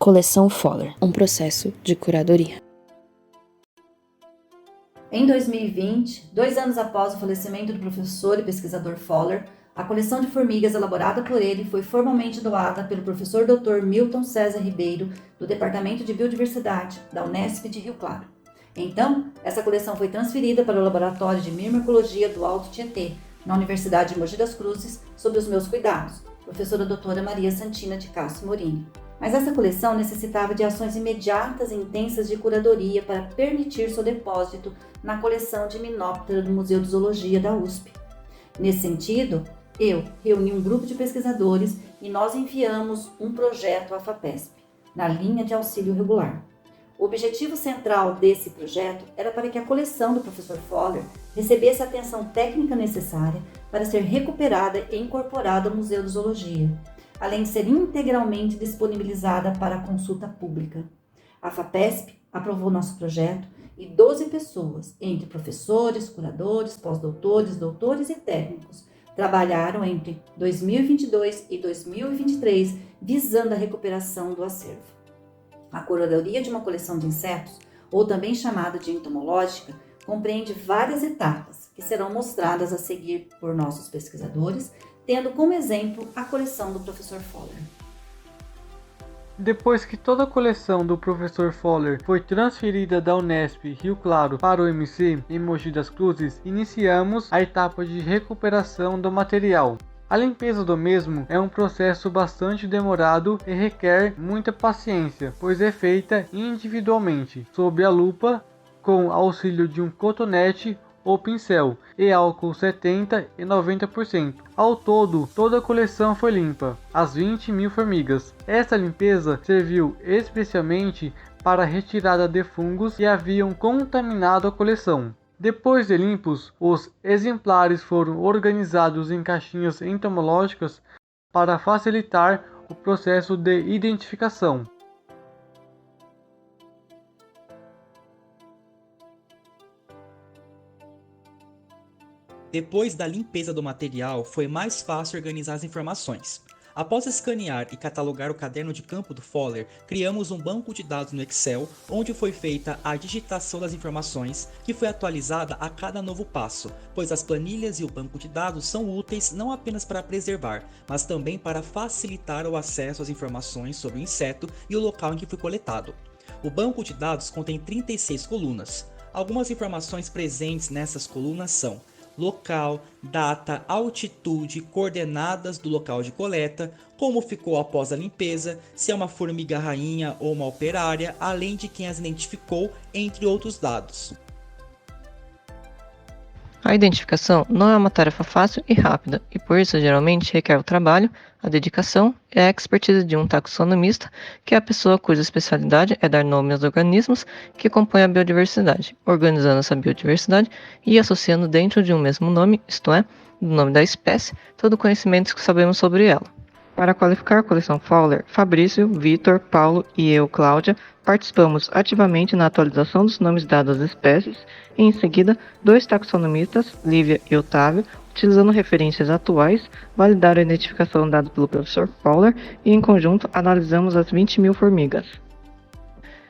Coleção Fowler, um processo de curadoria. Em 2020, 2 anos após o falecimento do professor e pesquisador Fowler, a coleção de formigas elaborada por ele foi formalmente doada pelo professor Dr. Milton César Ribeiro, do Departamento de Biodiversidade, da Unesp de Rio Claro. Então, essa coleção foi transferida para o Laboratório de Myrmecologia do Alto Tietê, na Universidade de Mogi das Cruzes, sob os meus cuidados, professora doutora Maria Santina de Castro Morini. Mas essa coleção necessitava de ações imediatas e intensas de curadoria para permitir seu depósito na coleção de Hymenoptera do Museu de Zoologia da USP. Nesse sentido, eu reuni um grupo de pesquisadores e nós enviamos um projeto à FAPESP, na linha de auxílio regular. O objetivo central desse projeto era para que a coleção do professor Fowler recebesse a atenção técnica necessária para ser recuperada e incorporada ao Museu de Zoologia, além de ser integralmente disponibilizada para a consulta pública. A FAPESP aprovou nosso projeto e 12 pessoas, entre professores, curadores, pós-doutores, doutores e técnicos, trabalharam entre 2022 e 2023 visando a recuperação do acervo. A curadoria de uma coleção de insetos, ou também chamada de entomológica, compreende várias etapas que serão mostradas a seguir por nossos pesquisadores, tendo como exemplo a coleção do professor Fowler. Depois que toda a coleção do professor Fowler foi transferida da Unesp Rio Claro para o MC em Mogi das Cruzes, iniciamos a etapa de recuperação do material. A limpeza do mesmo é um processo bastante demorado e requer muita paciência, pois é feita individualmente, sob a lupa, com auxílio de um cotonete ou pincel e álcool 70% e 90%. Ao todo, toda a coleção foi limpa, as 20.000 formigas. Essa limpeza serviu especialmente para a retirada de fungos que haviam contaminado a coleção. Depois de limpos, os exemplares foram organizados em caixinhas entomológicas para facilitar o processo de identificação. Depois da limpeza do material, foi mais fácil organizar as informações. Após escanear e catalogar o caderno de campo do Fowler, criamos um banco de dados no Excel, onde foi feita a digitação das informações, que foi atualizada a cada novo passo, pois as planilhas e o banco de dados são úteis não apenas para preservar, mas também para facilitar o acesso às informações sobre o inseto e o local em que foi coletado. O banco de dados contém 36 colunas. Algumas informações presentes nessas colunas são local, data, altitude, coordenadas do local de coleta, como ficou após a limpeza, se é uma formiga rainha ou uma operária, além de quem as identificou, entre outros dados. A identificação não é uma tarefa fácil e rápida, e por isso geralmente requer o trabalho, a dedicação e a expertise de um taxonomista, que é a pessoa cuja especialidade é dar nome aos organismos que compõem a biodiversidade, organizando essa biodiversidade e associando dentro de um mesmo nome, isto é, do nome da espécie, todo o conhecimento que sabemos sobre ela. Para qualificar a coleção Fowler, Fabrício, Vitor, Paulo e eu, Cláudia, participamos ativamente na atualização dos nomes dados às espécies e, em seguida, 2 taxonomistas, Lívia e Otávio, utilizando referências atuais, validaram a identificação dada pelo professor Fowler e, em conjunto, analisamos as 20.000 formigas.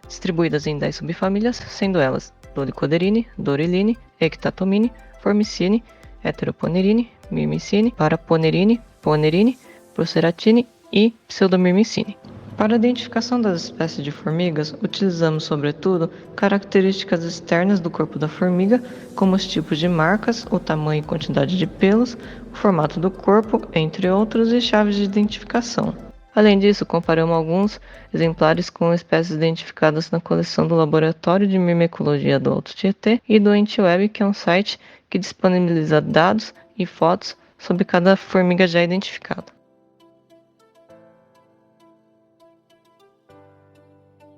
Distribuídas em 10 subfamílias, sendo elas Dolicoderine, Doryline, Ectatomine, Formicine, Heteroponerine, Myrmicine, Paraponerine, Ponerine, Proceratine e Pseudomyrmicine. Para a identificação das espécies de formigas, utilizamos, sobretudo, características externas do corpo da formiga, como os tipos de marcas, o tamanho e quantidade de pelos, o formato do corpo, entre outros, e chaves de identificação. Além disso, comparamos alguns exemplares com espécies identificadas na coleção do Laboratório de Myrmecologia do Alto Tietê e do Entiweb, que é um site que disponibiliza dados e fotos sobre cada formiga já identificada.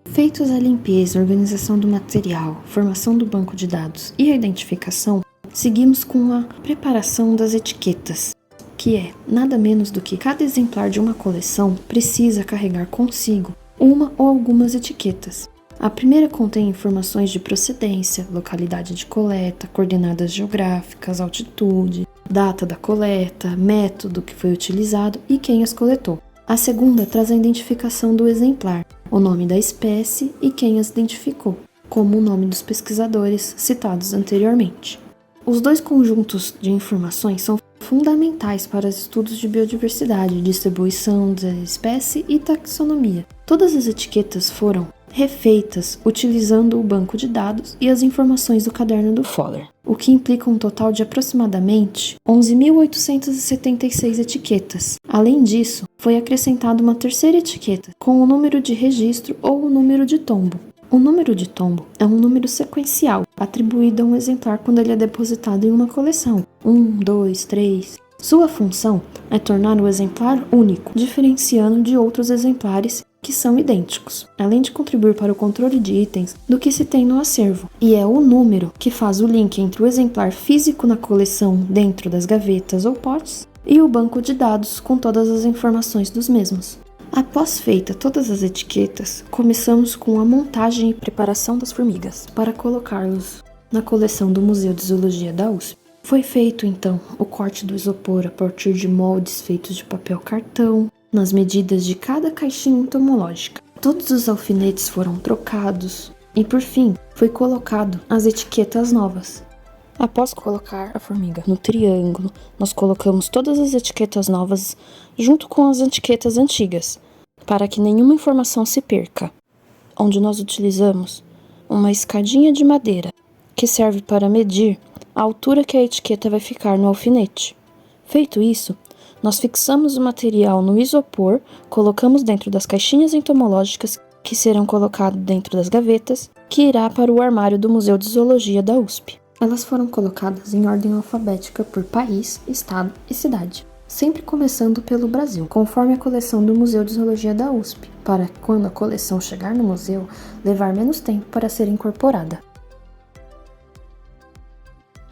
Feitos a limpeza, organização do material, formação do banco de dados e a identificação, seguimos com a preparação das etiquetas, que é nada menos do que cada exemplar de uma coleção precisa carregar consigo uma ou algumas etiquetas. A primeira contém informações de procedência, localidade de coleta, coordenadas geográficas, altitude, data da coleta, método que foi utilizado e quem as coletou. A segunda traz a identificação do exemplar, o nome da espécie e quem as identificou, como o nome dos pesquisadores citados anteriormente. Os dois conjuntos de informações são fundamentais para os estudos de biodiversidade, distribuição da espécie e taxonomia. Todas as etiquetas foram refeitas utilizando o banco de dados e as informações do caderno do Fowler, o que implica um total de aproximadamente 11.876 etiquetas. Além disso, foi acrescentada uma terceira etiqueta, com o número de registro ou o número de tombo. O número de tombo é um número sequencial, atribuído a um exemplar quando ele é depositado em uma coleção. 1, 2, 3. Sua função é tornar o exemplar único, diferenciando de outros exemplares que são idênticos, além de contribuir para o controle de itens do que se tem no acervo. E é o número que faz o link entre o exemplar físico na coleção dentro das gavetas ou potes e o banco de dados com todas as informações dos mesmos. Após feita todas as etiquetas, começamos com a montagem e preparação das formigas para colocá-los na coleção do Museu de Zoologia da USP. Foi feito então o corte do isopor a partir de moldes feitos de papel cartão, nas medidas de cada caixinha entomológica. Todos os alfinetes foram trocados e, por fim, foi colocado as etiquetas novas. Após colocar a formiga no triângulo, nós colocamos todas as etiquetas novas junto com as etiquetas antigas, para que nenhuma informação se perca, onde nós utilizamos uma escadinha de madeira, que serve para medir a altura que a etiqueta vai ficar no alfinete. Feito isso, nós fixamos o material no isopor, colocamos dentro das caixinhas entomológicas que serão colocadas dentro das gavetas, que irá para o armário do Museu de Zoologia da USP. Elas foram colocadas em ordem alfabética por país, estado e cidade, sempre começando pelo Brasil, conforme a coleção do Museu de Zoologia da USP, para quando a coleção chegar no museu, levar menos tempo para ser incorporada.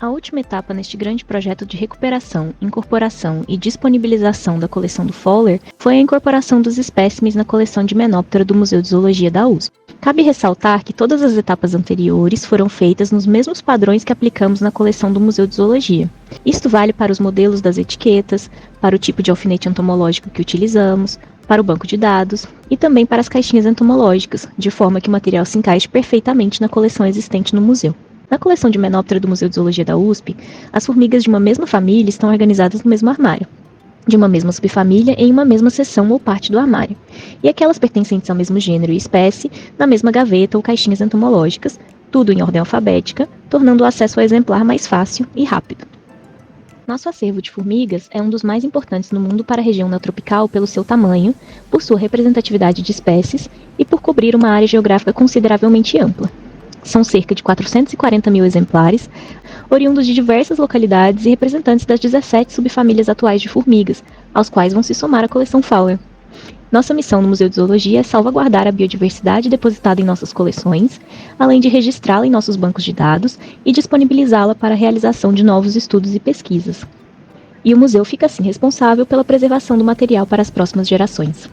A última etapa neste grande projeto de recuperação, incorporação e disponibilização da coleção do Fowler foi a incorporação dos espécimes na coleção de Menoptera do Museu de Zoologia da USP. Cabe ressaltar que todas as etapas anteriores foram feitas nos mesmos padrões que aplicamos na coleção do Museu de Zoologia. Isto vale para os modelos das etiquetas, para o tipo de alfinete entomológico que utilizamos, para o banco de dados e também para as caixinhas entomológicas, de forma que o material se encaixe perfeitamente na coleção existente no museu. Na coleção de Menoptera do Museu de Zoologia da USP, as formigas de uma mesma família estão organizadas no mesmo armário, de uma mesma subfamília em uma mesma seção ou parte do armário, e aquelas pertencentes ao mesmo gênero e espécie na mesma gaveta ou caixinhas entomológicas, tudo em ordem alfabética, tornando o acesso ao exemplar mais fácil e rápido. Nosso acervo de formigas é um dos mais importantes no mundo para a região neotropical pelo seu tamanho, por sua representatividade de espécies e por cobrir uma área geográfica consideravelmente ampla. São cerca de 440 mil exemplares, oriundos de diversas localidades e representantes das 17 subfamílias atuais de formigas, aos quais vão se somar a coleção Fowler. Nossa missão no Museu de Zoologia é salvaguardar a biodiversidade depositada em nossas coleções, além de registrá-la em nossos bancos de dados e disponibilizá-la para a realização de novos estudos e pesquisas. E o museu fica assim responsável pela preservação do material para as próximas gerações.